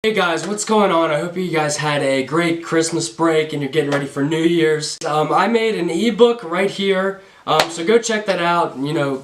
Hey guys, what's going on? I hope you guys had a great Christmas break and you're getting ready for New Year's. I made an ebook right here, so go check that out.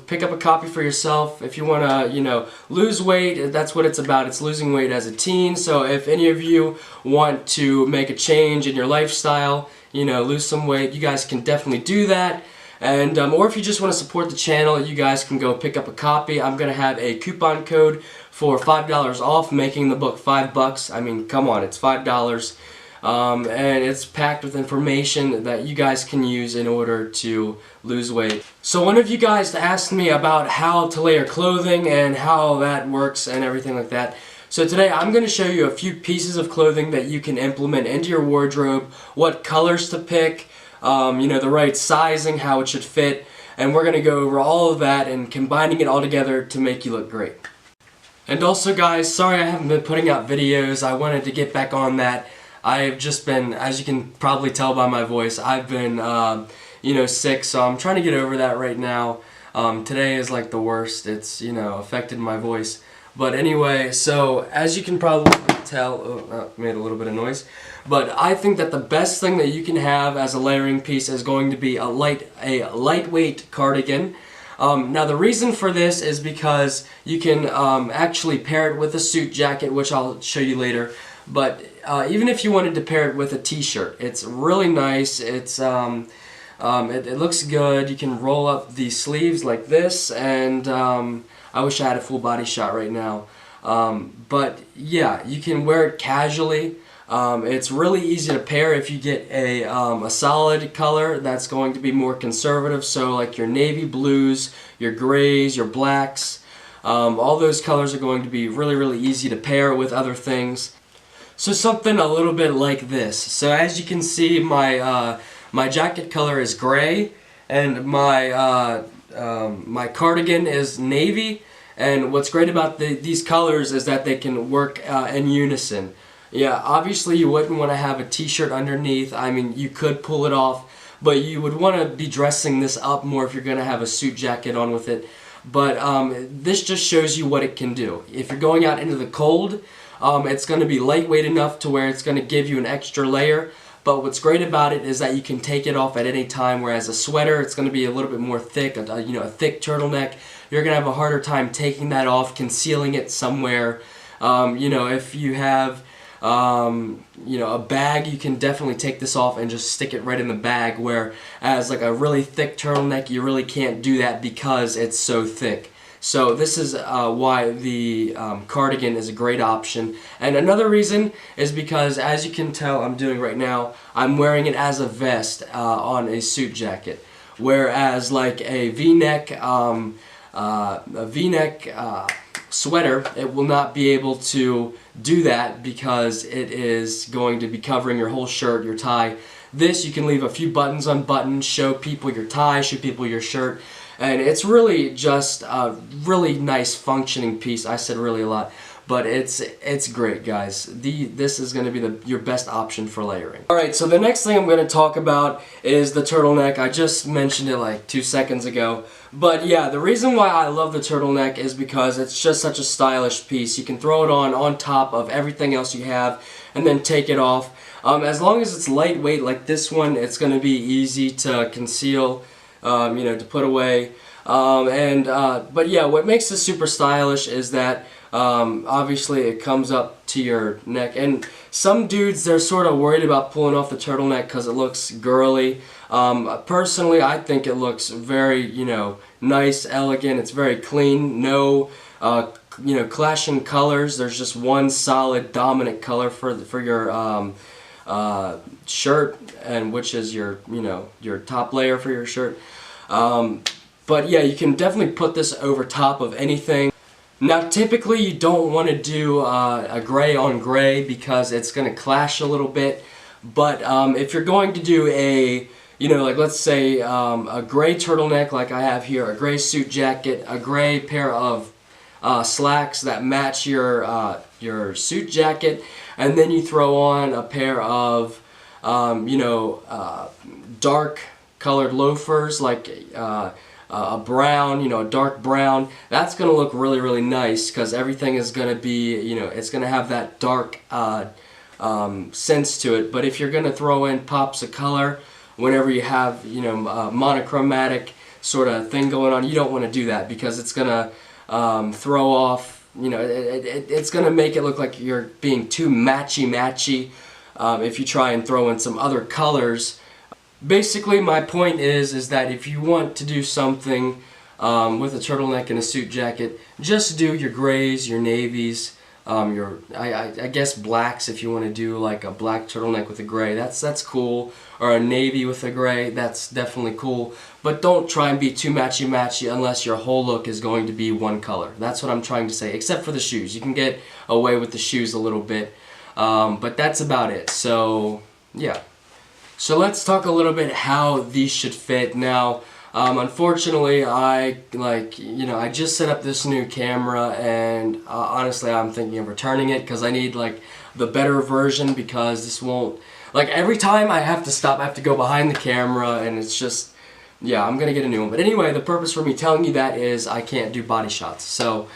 Pick up a copy for yourself if you want to, lose weight. That's what it's about. It's losing weight as a teen. So if any of you want to make a change in your lifestyle, lose some weight, you guys can definitely do that. And or if you just want to support the channel, you guys can go pick up a copy. I'm going to have a coupon code for $5 off, making the book $5. I mean, come on, it's $5. And it's packed with information that you guys can use in order to lose weight. So one of you guys asked me about how to layer clothing and how that works and everything like that. So today I'm going to show you a few pieces of clothing that you can implement into your wardrobe, what colors to pick, the right sizing, how it should fit, and we're going to go over all of that and combining it all together to make you look great. And also guys, sorry I haven't been putting out videos. I wanted to get back on that. I've just been, as you can probably tell by my voice, I've been sick, so I'm trying to get over that right now. Today is like the worst. It's affected my voice. But anyway, so as you can probably tell, made a little bit of noise, but I think that the best thing that you can have as a layering piece is going to be a lightweight cardigan. Now the reason for this is because you can actually pair it with a suit jacket, which I'll show you later. But even if you wanted to pair it with a t-shirt, it's really nice. It's it looks good. You can roll up the sleeves like this, and I wish I had a full body shot right now. But yeah, you can wear it casually. It's really easy to pair if you get a solid color that's going to be more conservative, so like your navy blues, your grays, your blacks, all those colors are going to be really easy to pair with other things. So something a little bit like this. So as you can see, my jacket color is gray, and my cardigan is navy. And what's great about these colors is that they can work in unison. Yeah, obviously you wouldn't want to have a t-shirt underneath. I mean, you could pull it off, but you would want to be dressing this up more if you're going to have a suit jacket on with it. But this just shows you what it can do. If you're going out into the cold, it's going to be lightweight enough to where it's going to give you an extra layer. But what's great about it is that you can take it off at any time, whereas a sweater, it's going to be a little bit more thick, a thick turtleneck. You're going to have a harder time taking that off, concealing it somewhere. If you have a bag, you can definitely take this off and just stick it right in the bag, whereas like a really thick turtleneck, you really can't do that because it's so thick. So this is why the cardigan is a great option. And another reason is because, as you can tell I'm doing right now, I'm wearing it as a vest on a suit jacket. Whereas like a V-neck sweater, it will not be able to do that because it is going to be covering your whole shirt, your tie. This, you can leave a few buttons unbuttoned, show people your tie, show people your shirt. And it's really just a really nice functioning piece. I said really a lot, but it's great, guys. This is going to be your best option for layering. Alright, so the next thing I'm going to talk about is the turtleneck. I just mentioned it like 2 seconds ago. But yeah, the reason why I love the turtleneck is because it's just such a stylish piece. You can throw it on top of everything else you have and then take it off. As long as it's lightweight like this one, it's going to be easy to conceal. To put away, but yeah, what makes this super stylish is that obviously it comes up to your neck, and some dudes, they're sort of worried about pulling off the turtleneck because it looks girly. Personally, I think it looks very nice, elegant. It's very clean, no clashing colors. There's just one solid dominant color for your shirt, and which is your top layer for your shirt. But yeah, you can definitely put this over top of anything. Now typically you don't want to do a gray on gray because it's going to clash a little bit, but if you're going to do a like let's say a gray turtleneck like I have here, a gray suit jacket, a gray pair of slacks that match your suit jacket, and then you throw on a pair of dark colored loafers like a brown, you know, a dark brown, that's going to look really, really nice because everything is going to be, you know, it's going to have that dark sense to it. But if you're going to throw in pops of color whenever you have, you know, monochromatic sort of thing going on, you don't want to do that because it's going to throw off, you know, it's going to make it look like you're being too matchy-matchy if you try and throw in some other colors. Basically, my point is that if you want to do something with a turtleneck and a suit jacket, just do your grays, your navies, I guess blacks if you want to do like a black turtleneck with a gray. That's cool. Or a navy with a gray. That's definitely cool. But don't try and be too matchy-matchy unless your whole look is going to be one color. That's what I'm trying to say. Except for the shoes. You can get away with the shoes a little bit. But that's about it. So, yeah. So let's talk a little bit how these should fit. Now, unfortunately, I just set up this new camera, and honestly, I'm thinking of returning it because I need like the better version because this won't, like every time I have to stop, I have to go behind the camera, and it's just, yeah, I'm gonna get a new one. But anyway, the purpose for me telling you that is I can't do body shots. So.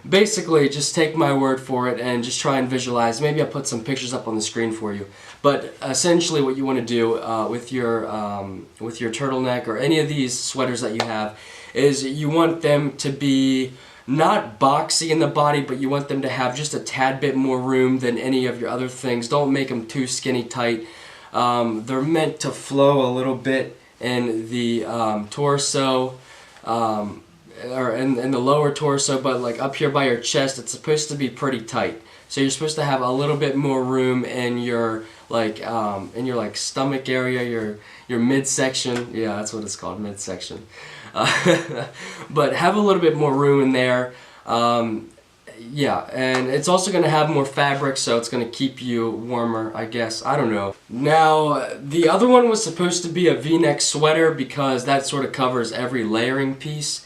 Basically, just take my word for it and just try and visualize. Maybe I'll put some pictures up on the screen for you. But essentially what you want to do with your turtleneck or any of these sweaters that you have is you want them to be not boxy in the body, but you want them to have just a tad bit more room than any of your other things. Don't make them too skinny tight. They're meant to flow a little bit in the torso. Or in the lower torso, but like up here by your chest, it's supposed to be pretty tight. So you're supposed to have a little bit more room in your stomach area, your midsection. Yeah, that's what it's called, midsection. But have a little bit more room in there. Yeah, and it's also going to have more fabric, so it's going to keep you warmer, I guess. I don't know. Now, the other one was supposed to be a V-neck sweater because that sort of covers every layering piece.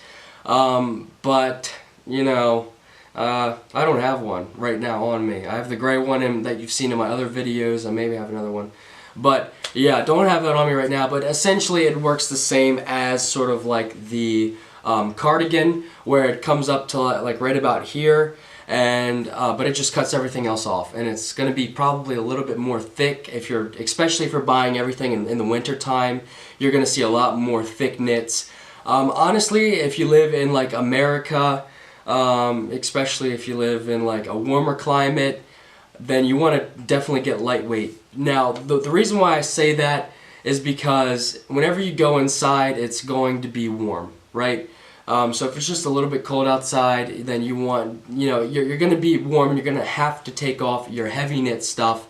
But, you know, I don't have one right now on me. I have the gray one that you've seen in my other videos. I maybe have another one. But, yeah, don't have that on me right now. But essentially it works the same as sort of like the cardigan, where it comes up to like right about here. And but it just cuts everything else off, and it's going to be probably a little bit more thick especially if you're buying everything in the winter time. You're going to see a lot more thick knits. Honestly, if you live in like America, especially if you live in like a warmer climate, then you want to definitely get lightweight. Now, the reason why I say that is because whenever you go inside, it's going to be warm, right? So if it's just a little bit cold outside, then you want, you know, you're going to be warm and you're going to have to take off your heavy knit stuff.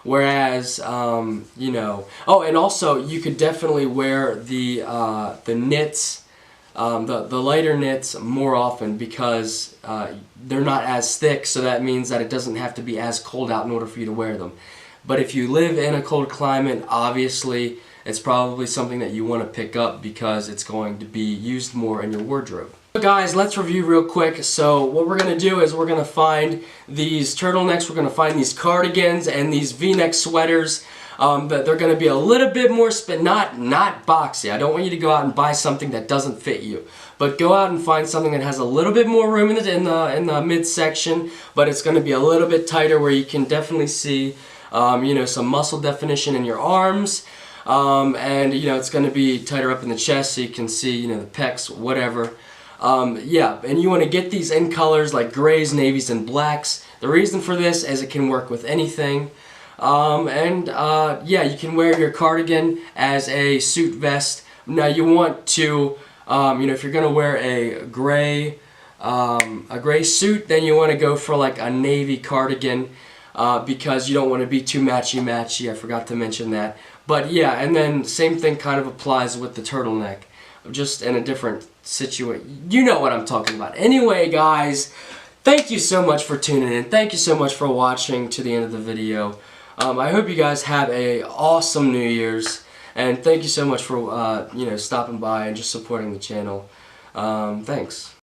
Whereas, you know, oh, and also you could definitely wear the knits, the lighter knits more often because they're not as thick, so that means that it doesn't have to be as cold out in order for you to wear them. But if you live in a cold climate, obviously it's probably something that you want to pick up because it's going to be used more in your wardrobe. So guys, let's review real quick. So what we're going to do is we're going to find these turtlenecks, we're going to find these cardigans and these V-neck sweaters. That they're going to be a little bit more not boxy. I don't want you to go out and buy something that doesn't fit you, but go out and find something that has a little bit more room in the midsection, but it's going to be a little bit tighter where you can definitely see, you know, some muscle definition in your arms, and you know it's going to be tighter up in the chest so you can see, you know, the pecs, whatever. Yeah, and you want to get these in colors like grays, navies, and blacks. The reason for this is it can work with anything. Yeah, you can wear your cardigan as a suit vest. Now you want to, you know, if you're going to wear a gray suit, then you want to go for like a navy cardigan because you don't want to be too matchy-matchy. I forgot to mention that. But yeah, and then same thing kind of applies with the turtleneck, just in a different situation. You know what I'm talking about. Anyway, guys, thank you so much for tuning in. Thank you so much for watching to the end of the video. I hope you guys have a awesome New Year's, and thank you so much for you know, stopping by and just supporting the channel. Thanks.